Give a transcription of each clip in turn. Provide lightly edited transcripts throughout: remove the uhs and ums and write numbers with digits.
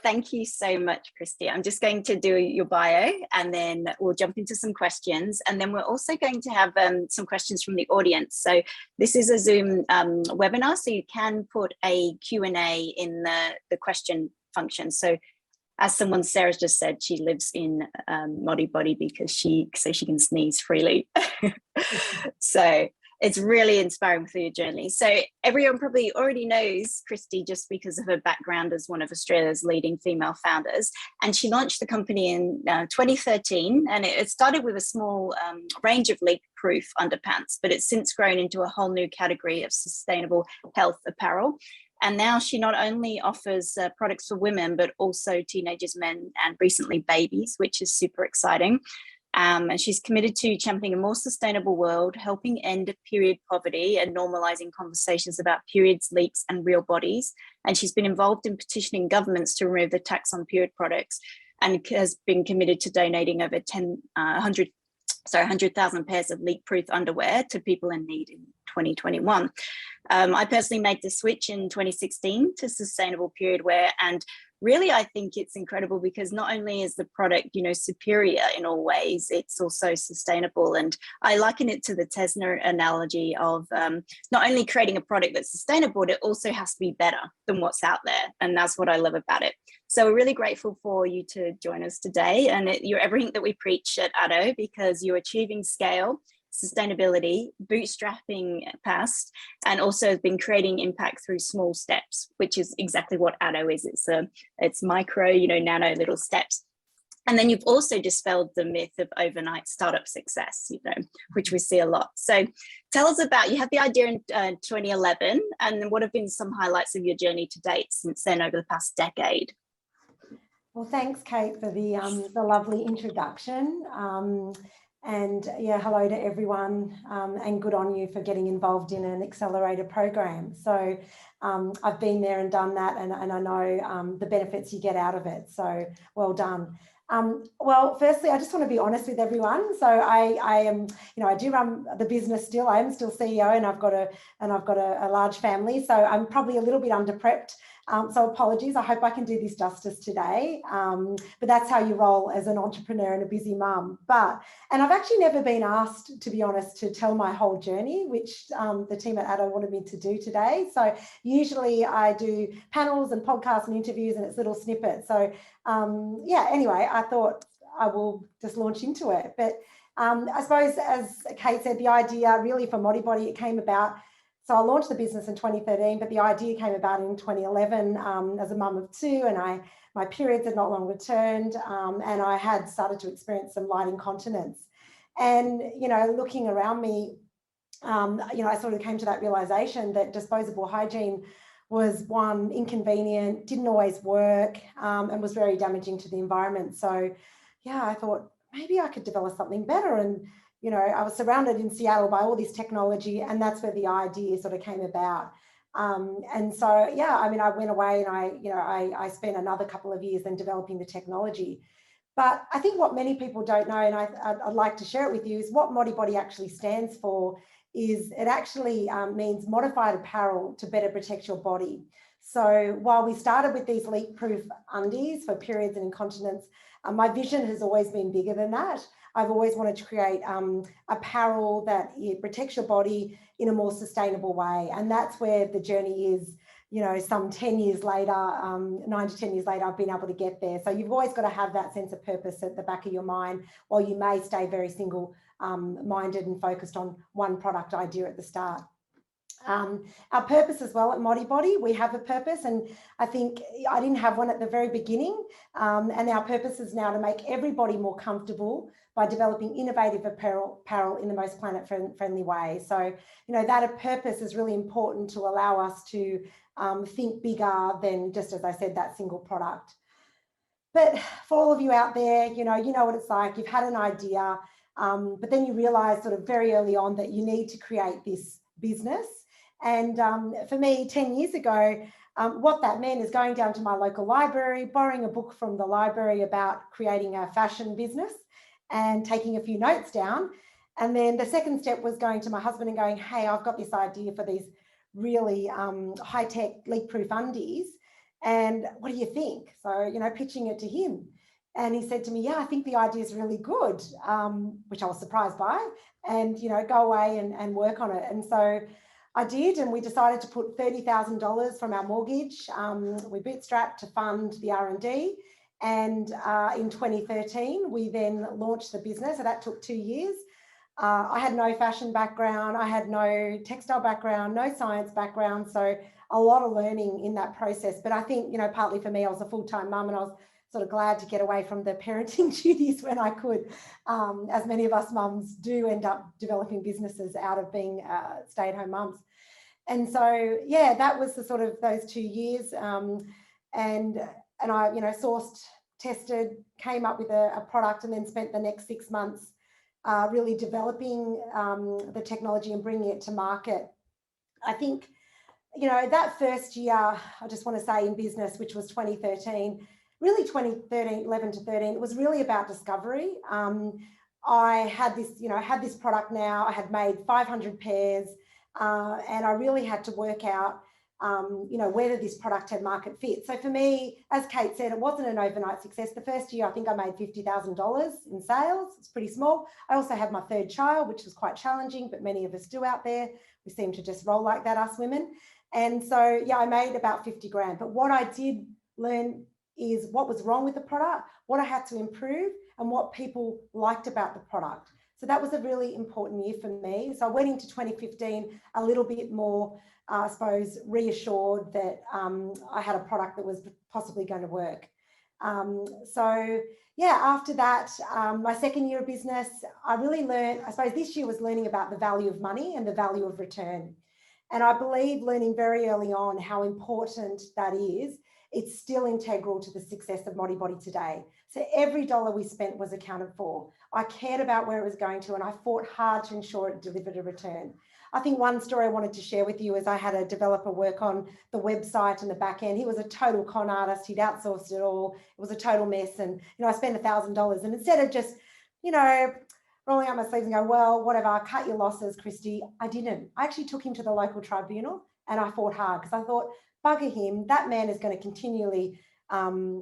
Thank you so much, Kristy. I'm just going to do your bio and then we'll jump into some questions. And then we're also going to have some questions from the audience. So this is a Zoom webinar, so you can put a Q&A in the question function. So as Sarah just said, she lives in ModiBodi because she can sneeze freely. So it's really inspiring for your journey. So everyone probably already knows Kristy just because of her background as one of Australia's leading female founders. And she launched the company in 2013, and it started with a small range of leak-proof underpants, but it's since grown into a whole new category of sustainable health apparel. And now she not only offers products for women, but also teenagers, men, and recently babies, which is super exciting. And she's committed to championing a more sustainable world, helping end period poverty and normalizing conversations about periods, leaks, and real bodies. And she's been involved in petitioning governments to remove the tax on period products and has been committed to donating over 100,000 pairs of leak-proof underwear to people in need in 2021. I personally made the switch in 2016 to sustainable period wear, and really I think it's incredible because not only is the product, superior in all ways, it's also sustainable. And I liken it to the Tesla analogy of not only creating a product that's sustainable, but it also has to be better than what's out there. And that's what I love about it. So we're really grateful for you to join us today. And you're everything that we preach at Atto because you're achieving scale, sustainability, bootstrapping past, and also has been creating impact through small steps, which is exactly what Atto is. It's micro, nano little steps. And then you've also dispelled the myth of overnight startup success, which we see a lot. So tell us about, you had the idea in 2011, and what have been some highlights of your journey to date since then over the past decade? Well, thanks, Kate, for the lovely introduction. And yeah, hello to everyone, and good on you for getting involved in an accelerator program. So I've been there and done that, and I know the benefits you get out of it. So well done. Well, firstly, I just want to be honest with everyone. So I am, I do run the business still. I am still CEO, and I've got a large family. So I'm probably a little bit under-prepped. So apologies, I hope I can do this justice today, but that's how you roll as an entrepreneur and a busy mum. And I've actually never been asked, to be honest, to tell my whole journey, which the team at Atto wanted me to do today. So usually I do panels and podcasts and interviews and it's little snippets. So yeah, anyway, I thought I will just launch into it. But I suppose, as Kate said, the idea really for ModiBodi, it came about. So I launched the business in 2013, but the idea came about in 2011 as a mum of two, and my periods had not long returned, and I had started to experience some light incontinence. And, looking around me, I sort of came to that realization that disposable hygiene was, one, inconvenient, didn't always work, and was very damaging to the environment. So yeah, I thought maybe I could develop something better. And I was surrounded in Seattle by all this technology, and that's where the idea sort of came about. And so, yeah, I mean, I went away and I spent another couple of years then developing the technology. But I think what many people don't know, and I'd like to share it with you, is what ModiBodi actually stands for. Is it actually means modified apparel to better protect your body. So while we started with these leak-proof undies for periods and incontinence, my vision has always been bigger than that. I've always wanted to create apparel that protects your body in a more sustainable way. And that's where the journey is, some 10 years later, 9 to 10 years later, I've been able to get there. So you've always got to have that sense of purpose at the back of your mind, while you may stay very single-minded and focused on one product idea at the start. Our purpose as well at ModiBodi, we have a purpose, and I think I didn't have one at the very beginning, and our purpose is now to make everybody more comfortable by developing innovative apparel in the most planet-friendly way. So, that purpose is really important to allow us to think bigger than just, as I said, that single product. But for all of you out there, you know what it's like. You've had an idea, but then you realize sort of very early on that you need to create this business. And for me, 10 years ago, what that meant is going down to my local library, borrowing a book from the library about creating a fashion business and taking a few notes down. And then the second step was going to my husband and going, hey, I've got this idea for these really high-tech leak-proof undies. And what do you think? So, you know, pitching it to him. And he said to me, yeah, I think the idea is really good, which I was surprised by, and, you know, go away and work on it. And so I did, and we decided to put $30,000 from our mortgage. We bootstrapped to fund the R&D. And in 2013, we then launched the business. So that took 2 years. I had no fashion background. I had no textile background, no science background. So a lot of learning in that process. But I think, you know, partly for me, I was a full-time mum, and I was sort of glad to get away from the parenting duties when I could, as many of us mums do end up developing businesses out of being stay-at-home mums. And so, yeah, that was the sort of those 2 years. And I, you know, sourced, tested, came up with a product, and then spent the next 6 months really developing the technology and bringing it to market. I think, you know, that first year, I just want to say in business, which was 2013, really 2013, 11 to 13, it was really about discovery. I had this, you know, I had this product now, I had made 500 pairs, and I really had to work out, you know, whether this product had market fit. So for me, as Kate said, it wasn't an overnight success. The first year, I think I made $50,000 in sales. It's pretty small. I also had my third child, which was quite challenging, but many of us do out there. We seem to just roll like that, us women. And so, yeah, I made about 50 grand. But what I did learn is what was wrong with the product, what I had to improve, and what people liked about the product. So that was a really important year for me. So I went into 2015 a little bit more, I suppose, reassured that I had a product that was possibly going to work. So yeah, after that, my second year of business, I really learned, I suppose this year was learning about the value of money and the value of return. And I believe learning very early on how important that is. It's still integral to the success of ModiBodi today. So every dollar we spent was accounted for. I cared about where it was going to, and I fought hard to ensure it delivered a return. I think one story I wanted to share with you is I had a developer work on the website and the back end. He was a total con artist. He'd outsourced it all. It was a total mess. And, you know, I spent $1,000, and instead of just, you know, rolling up my sleeves and go, well, whatever, cut your losses, Kristy, I didn't. I actually took him to the local tribunal, and I fought hard because I thought, bugger him, that man is going to continually, you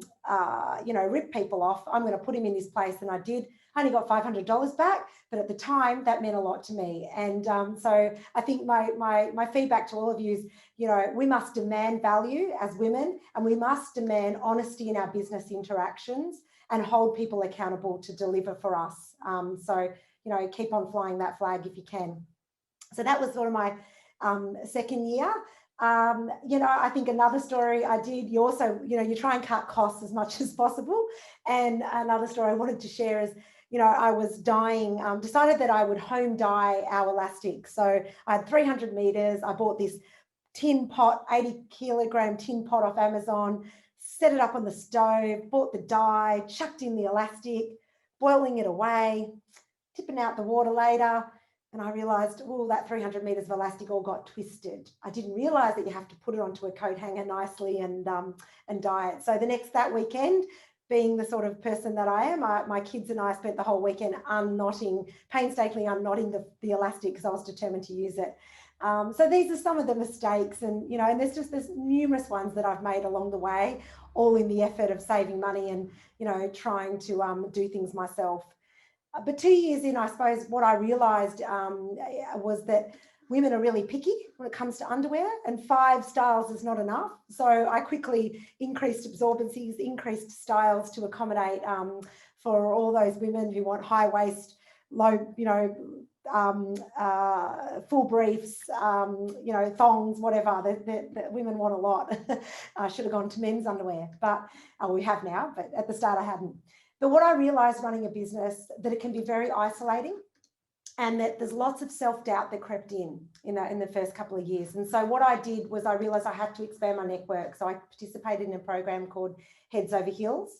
know, rip people off. I'm going to put him in this place. And I did. I only got $500 back, but at the time that meant a lot to me. And so I think my feedback to all of you is, you know, we must demand value as women, and we must demand honesty in our business interactions and hold people accountable to deliver for us. So, you know, keep on flying that flag if you can. So that was sort of my second year. You know, I think another story I did, you also, you know, you try and cut costs as much as possible. And another story I wanted to share is, you know, I was dyeing, decided that I would home dye our elastic. So I had 300 meters. I bought this tin pot, 80 kilogram tin pot off Amazon, set it up on the stove, bought the dye, chucked in the elastic, boiling it away, tipping out the water later. And I realized, oh, that 300 meters of elastic all got twisted. I didn't realize that you have to put it onto a coat hanger nicely and dye it. So that weekend, being the sort of person that I am, my kids and I spent the whole weekend painstakingly unknotting the elastic because I was determined to use it. So these are some of the mistakes, and, you know, and there's numerous ones that I've made along the way, all in the effort of saving money and, you know, trying to do things myself. But 2 years in, I suppose what I realized was that women are really picky when it comes to underwear, and 5 styles is not enough. So I quickly increased absorbencies, increased styles to accommodate for all those women who want high waist, low, you know, full briefs, you know, thongs, whatever. The women want a lot. I should have gone to men's underwear, but we have now, but at the start I hadn't. But what I realized running a business, that it can be very isolating, and that there's lots of self-doubt that crept in the first couple of years. And so what I did was I realized I had to expand my network. So I participated in a program called Heads Over Heels.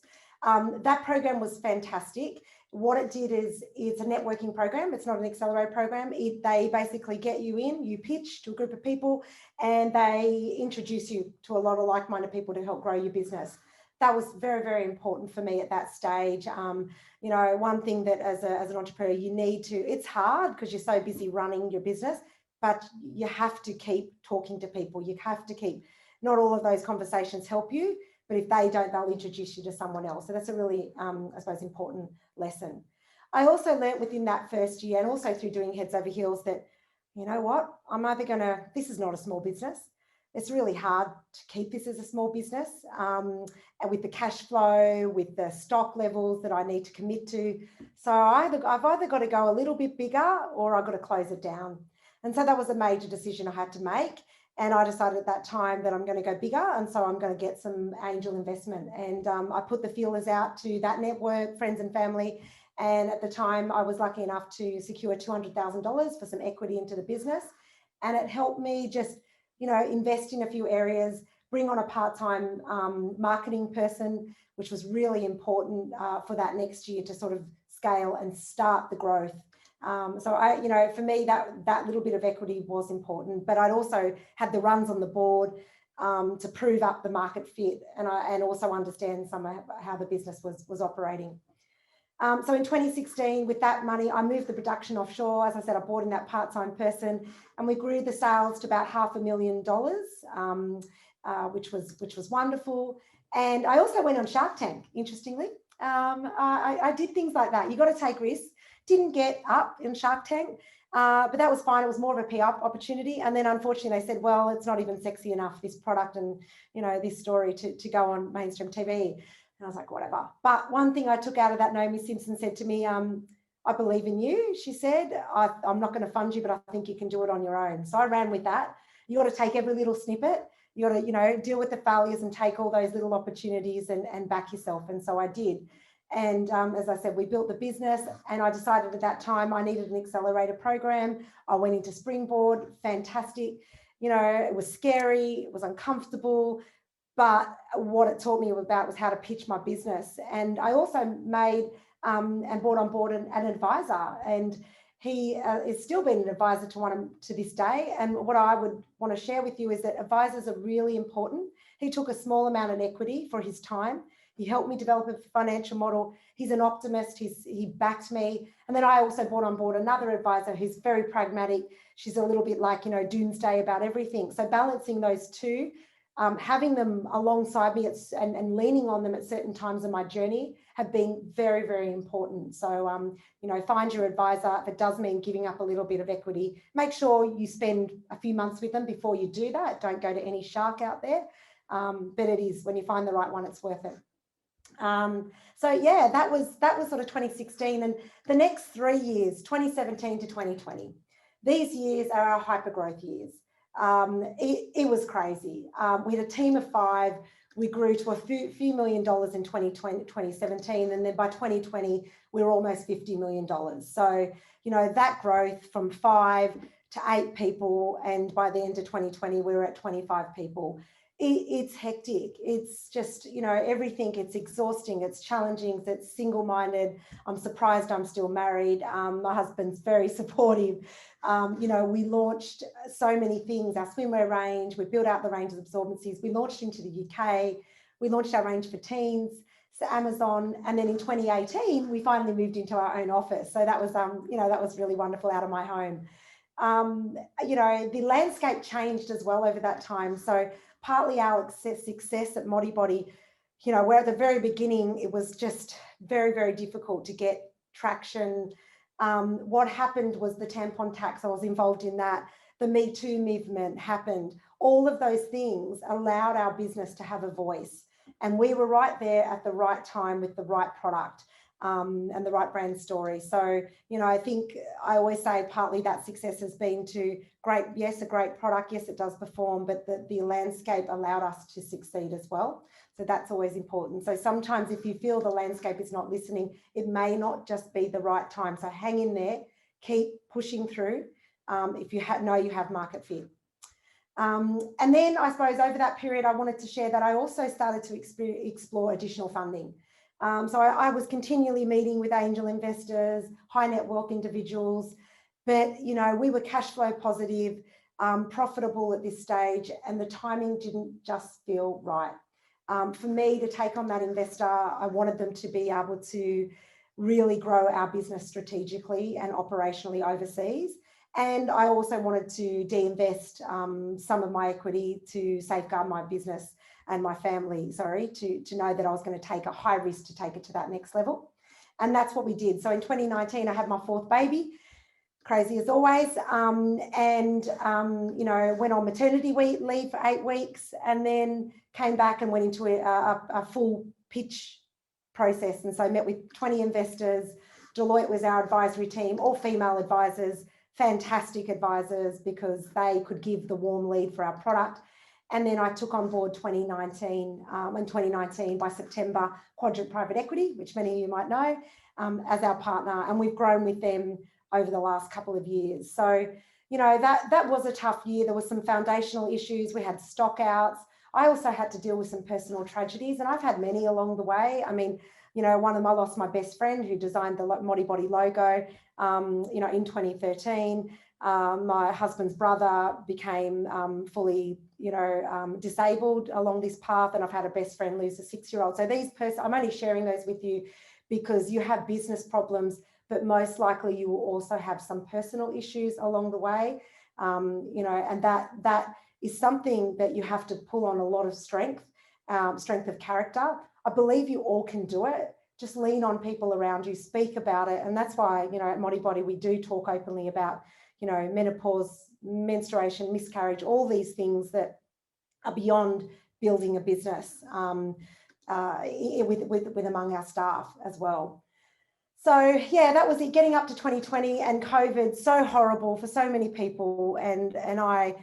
That program was fantastic. What it did is, it's a networking program. It's not an accelerator program. They basically get you in, you pitch to a group of people, and they introduce you to a lot of like-minded people to help grow your business. That was very, very important for me at that stage. You know, one thing that as an entrepreneur, you need to, it's hard because you're so busy running your business, but you have to keep talking to people. You have to keep not all of those conversations help you, but if they don't, they'll introduce you to someone else. So that's a really, I suppose, important lesson. I also learnt within that first year, and also through doing Heads Over Heels, that, you know what, I'm either going to, this is not a small business. It's really hard to keep this as a small business, and with the cash flow, with the stock levels that I need to commit to. So I've either got to go a little bit bigger or I've got to close it down. And so that was a major decision I had to make. And I decided at that time that I'm going to go bigger. And so I'm going to get some angel investment. And I put the feelers out to that network, friends and family. And at the time, I was lucky enough to secure $200,000 for some equity into the business. And it helped me just, you know, invest in a few areas, bring on a part-time marketing person, which was really important for that next year to sort of scale and start the growth. So I, you know, for me, that little bit of equity was important, but I'd also had the runs on the board to prove up the market fit and also understand some of how the business was operating. So in 2016, with that money, I moved the production offshore. As I said, I brought in that part-time person, and we grew the sales to about $500,000, which was wonderful. And I also went on Shark Tank, interestingly. I did things like that. You got to take risks. Didn't get up in Shark Tank, but that was fine. It was more of a PR opportunity. And then unfortunately they said, well, it's not even sexy enough, this product and, you know, this story to go on mainstream TV. And I was like, whatever. But one thing I took out of that, Naomi Simpson said to me, I believe in you. She said, I'm not going to fund you, but I think you can do it on your own. So I ran with that. You got to take every little snippet. You got to, you know, deal with the failures and take all those little opportunities and back yourself. And so I did. And as I said, we built the business, and I decided at that time I needed an accelerator program. I went into Springboard, fantastic. You know, it was scary, it was uncomfortable, but what it taught me about was how to pitch my business. And I also made and brought on board an advisor, and he is still been an advisor to this day. And what I would want to share with you is that advisors are really important. He took a small amount of equity for his time. He helped me develop a financial model. He's an optimist. He backed me. And then I also brought on board another advisor who's very pragmatic. She's a little bit like, you know, doomsday about everything. So balancing those two, having them alongside me and leaning on them at certain times of my journey have been very, very important. So, you know, find your advisor. If it does mean giving up a little bit of equity, make sure you spend a few months with them before you do that. Don't go to any shark out there. But it is, when you find the right one, it's worth it. So yeah, that was sort of 2016, and the next 3 years, 2017 to 2020, these years are our hyper growth years. It was crazy. We had a team of 5. We grew to a few $1 million in 2017, and then by 2020 we were almost $50 million. So, you know, that growth from 5 to 8 people, and by the end of 2020 we were at 25 people. It's hectic. It's just, you know, everything. It's exhausting. It's challenging. It's single-minded. I'm surprised I'm still married. My husband's very supportive. You know, we launched so many things, our swimwear range. We built out the range of absorbencies. We launched into the UK. We launched our range for teens, so Amazon. And then in 2018, we finally moved into our own office. So that was, you know, that was really wonderful out of my home. You know, the landscape changed as well over that time. So partly our success at ModiBodi, you know, where at the very beginning, it was just very, very difficult to get traction. What happened was the tampon tax, I was involved in that. The Me Too movement happened. All of those things allowed our business to have a voice. And we were right there at the right time with the right product and the right brand story. So, you know, I think I always say partly that success has been to a great product. Yes, it does perform, but the landscape allowed us to succeed as well. So that's always important. So sometimes if you feel the landscape is not listening, it may not just be the right time. So hang in there, keep pushing through if you know you have market fit. And then I suppose over that period, I wanted to share that I also started to explore additional funding. So I was continually meeting with angel investors, high net worth individuals, but, you know, we were cash flow positive, profitable at this stage, and the timing didn't just feel right. For me to take on that investor, I wanted them to be able to really grow our business strategically and operationally overseas. And I also wanted to de-invest some of my equity to safeguard my business and my family, to know that I was going to take a high risk to take it to that next level. And that's what we did. So in 2019, I had my 4th baby, crazy as always, you know, went on maternity leave for 8 weeks, and then came back and went into a full pitch process. And so I met with 20 investors. Deloitte was our advisory team, all female advisors, fantastic advisors, because they could give the warm lead for our product. And then I took on board 2019, in 2019 by September, Quadrant Private Equity, which many of you might know, as our partner. And we've grown with them over the last couple of years. So, you know, that was a tough year. There were some foundational issues. We had stock outs. I also had to deal with some personal tragedies, and I've had many along the way. I mean, you know, I lost my best friend who designed the ModiBodi logo, you know, in 2013. My husband's brother became fully, you know, disabled along this path, and I've had a best friend lose a 6-year-old. So I'm only sharing those with you because you have business problems, but most likely you will also have some personal issues along the way, you know, and that is something that you have to pull on a lot of strength of character. I believe you all can do it. Just lean on people around you, speak about it. And that's why, you know, at ModiBodi, we do talk openly about, you know, menopause, menstruation, miscarriage, all these things that are beyond building a business with among our staff as well. So yeah, that was it, getting up to 2020 and COVID, so horrible for so many people. And I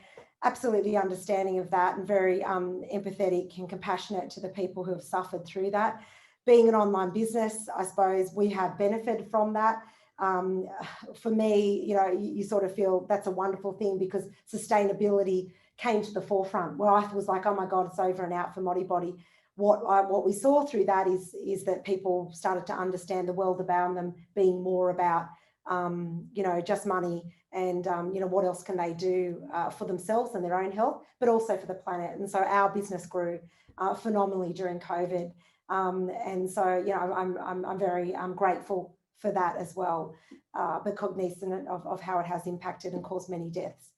absolutely understanding of that, and very empathetic and compassionate to the people who have suffered through that. Being an online business, I suppose we have benefited from that. For me, you know, you sort of feel that's a wonderful thing, because sustainability came to the forefront, where I was like, oh my God, it's over and out for ModiBodi. What we saw through that is that people started to understand the world around them being more about, you know, just money, and, you know, what else can they do for themselves and their own health, but also for the planet. And so our business grew phenomenally during COVID. And so, you know, I'm very grateful for that as well, but cognizant of how it has impacted and caused many deaths.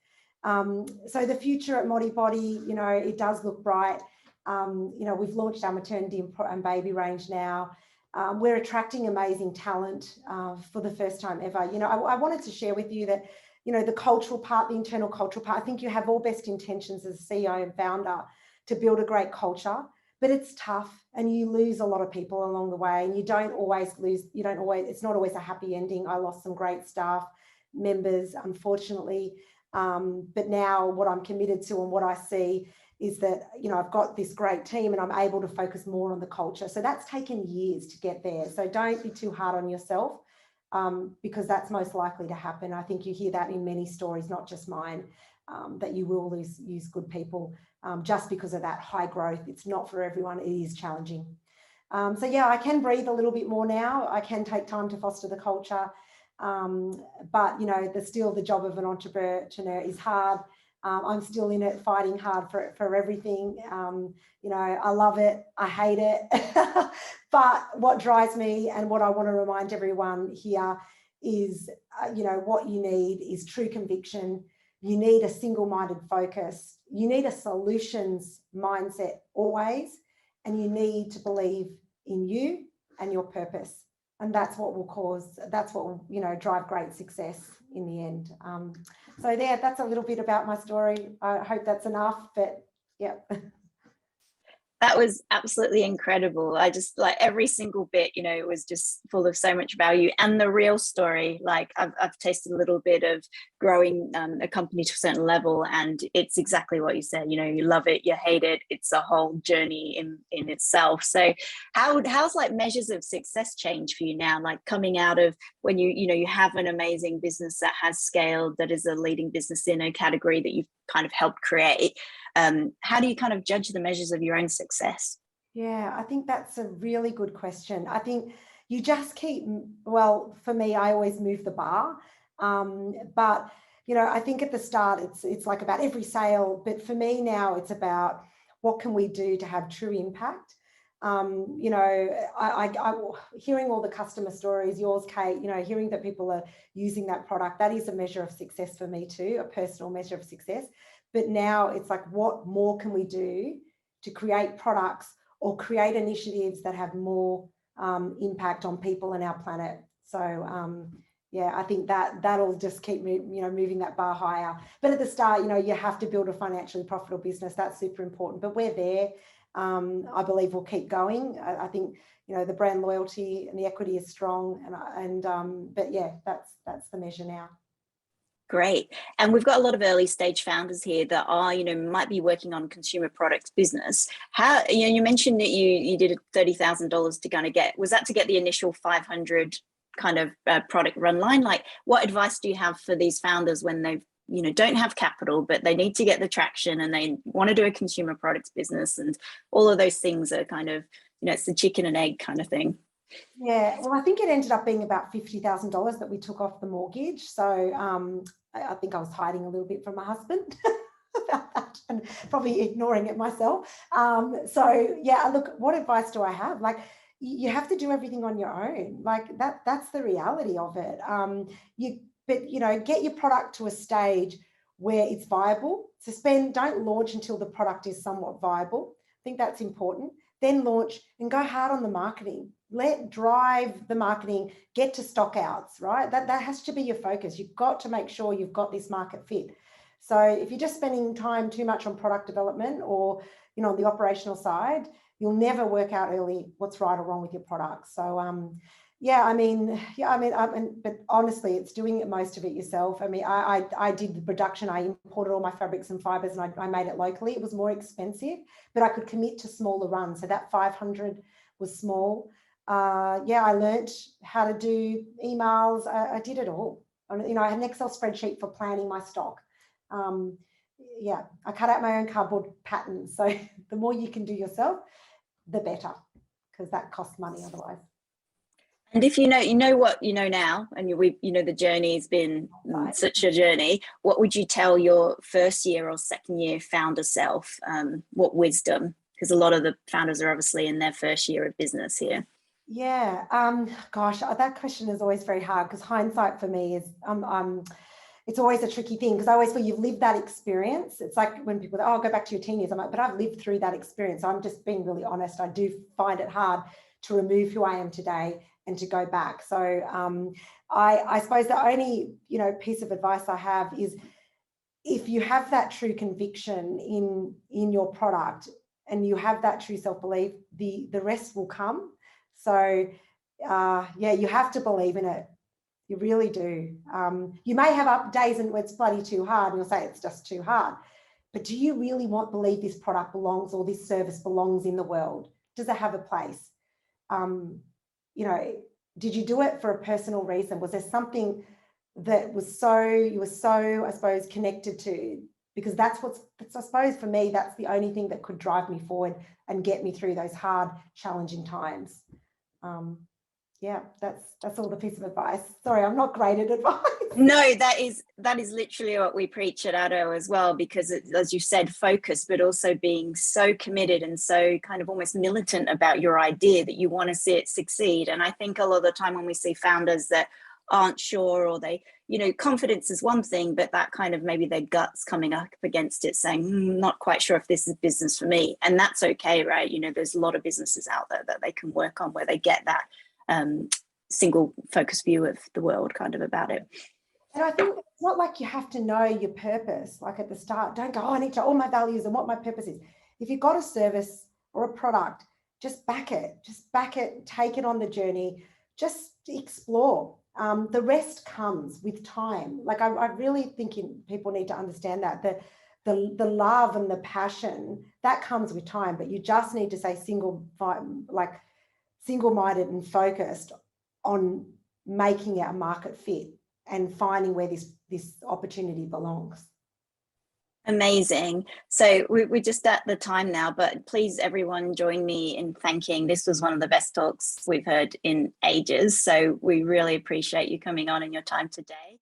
So the future at ModiBodi, you know, it does look bright. You know, we've launched our maternity and baby range now. We're attracting amazing talent for the first time ever. You know, I wanted to share with you that, you know, the cultural part, the internal cultural part, I think you have all best intentions as a CEO and founder to build a great culture, but it's tough, and you lose a lot of people along the way, and it's not always a happy ending. I lost some great staff members, unfortunately. But now what I'm committed to and what I see is that, you know, I've got this great team and I'm able to focus more on the culture. So that's taken years to get there. So don't be too hard on yourself, because that's most likely to happen. I think you hear that in many stories, not just mine, that you will use good people just because of that high growth. It's not for everyone. It is challenging. So yeah, I can breathe a little bit more now. I can take time to foster the culture. But, you know, the job of an entrepreneur is hard. I'm still in it, fighting hard for everything. You know, I love it, I hate it. But what drives me and what I want to remind everyone here is, you know, what you need is true conviction. You need a single-minded focus. You need a solutions mindset always. And you need to believe in you and your purpose. And that's what will, you know, drive great success in the end. So yeah, that's a little bit about my story. I hope that's enough, but yeah. That was absolutely incredible. I just, like, every single bit, you know, was just full of so much value, and the real story. Like, I've tasted a little bit of growing a company to a certain level, and it's exactly what you said. You know, you love it, you hate it. It's a whole journey in itself. So how's like measures of success change for you now? Like, coming out of when you have an amazing business that has scaled, that is a leading business in a category that you've kind of helped create. How do you kind of judge the measures of your own success? Yeah, I think that's a really good question. I think you just well, for me, I always move the bar. But, you know, I think at the start, it's like about every sale. But for me now, it's about what can we do to have true impact? You know, I hearing all the customer stories, yours, Kate, you know, hearing that people are using that product, that is a measure of success for me too, a personal measure of success. But now it's like, what more can we do to create products or create initiatives that have more impact on people and our planet? So yeah, I think that'll just keep moving that bar higher. But at the start, you know, you have to build a financially profitable business. That's super important. But we're there. I believe we'll keep going. I think, you know, the brand loyalty and the equity is strong, but yeah, that's the measure now. Great. And we've got a lot of early stage founders here that are, you know, might be working on consumer products business. How, you know, you mentioned that you did $30,000 to kind of was that to get the initial 500 kind of product run line? Like, what advice do you have for these founders when they've, you know, don't have capital, but they need to get the traction and they want to do a consumer products business, and all of those things are kind of, you know, it's the chicken and egg kind of thing. Yeah, well, I think it ended up being about $50,000 that we took off the mortgage. So I think I was hiding a little bit from my husband about that and probably ignoring it myself. So yeah, look, what advice do I have? Like, you have to do everything on your own. Like that's the reality of it. But you know, get your product to a stage where it's viable. So don't launch until the product is somewhat viable. I think that's important. Then launch and go hard on the marketing. Drive the marketing, get to stock outs, right? That has to be your focus. You've got to make sure you've got this market fit. So if you're just spending time too much on product development or, you know, on the operational side, you'll never work out early what's right or wrong with your product. So but honestly, it's doing it, most of it yourself. I mean, I did the production. I imported all my fabrics and fibers and I made it locally. It was more expensive, but I could commit to smaller runs. So that 500 was small. Yeah, I learned how to do emails. I did it all. You know, I had an Excel spreadsheet for planning my stock. Yeah, I cut out my own cardboard patterns. So the more you can do yourself, the better, because that costs money otherwise. And if you know what you know now, and you know the journey has been such a journey, what would you tell your first year or second year founder self? What wisdom? Because a lot of the founders are obviously in their first year of business here. Yeah, gosh, that question is always very hard, because hindsight for me is it's always a tricky thing, because I always feel you've lived that experience. It's like when people, oh, go back to your teen years. I'm like, but I've lived through that experience. I'm just being really honest. I do find it hard to remove who I am today and to go back. So I suppose the only, you know, piece of advice I have is, if you have that true conviction in your product and you have that true self-belief, the rest will come. So yeah, you have to believe in it. You really do. You may have up days and it's bloody too hard and you'll say it's just too hard. But do you really believe this product belongs, or this service belongs in the world? Does it have a place? You know, did you do it for a personal reason? Was there something that you were so, I suppose, connected to? Because that's I suppose for me, that's the only thing that could drive me forward and get me through those hard, challenging times. Yeah, that's all the piece of advice. Sorry, I'm not great at advice. No, that is literally what we preach at Atto as well, because as you said, focus, but also being so committed and so kind of almost militant about your idea that you want to see it succeed. And I think a lot of the time when we see founders that aren't sure, or they, you know, confidence is one thing, but that kind of maybe their guts coming up against it saying, not quite sure if this is business for me. And that's okay, right? You know, there's a lot of businesses out there that they can work on where they get that single focus view of the world kind of about it. And I think it's not like you have to know your purpose, like at the start. Don't go, oh, I need to know all my values and what my purpose is. If you've got a service or a product, just back it, take it on the journey, just explore. The rest comes with time. Like I really think people need to understand that the love and the passion that comes with time, but you just need to stay single-minded and focused on making it a market fit and finding where this opportunity belongs. Amazing. So we're just at the time now, but please everyone join me in thanking. This was one of the best talks we've heard in ages. So we really appreciate you coming on and your time today.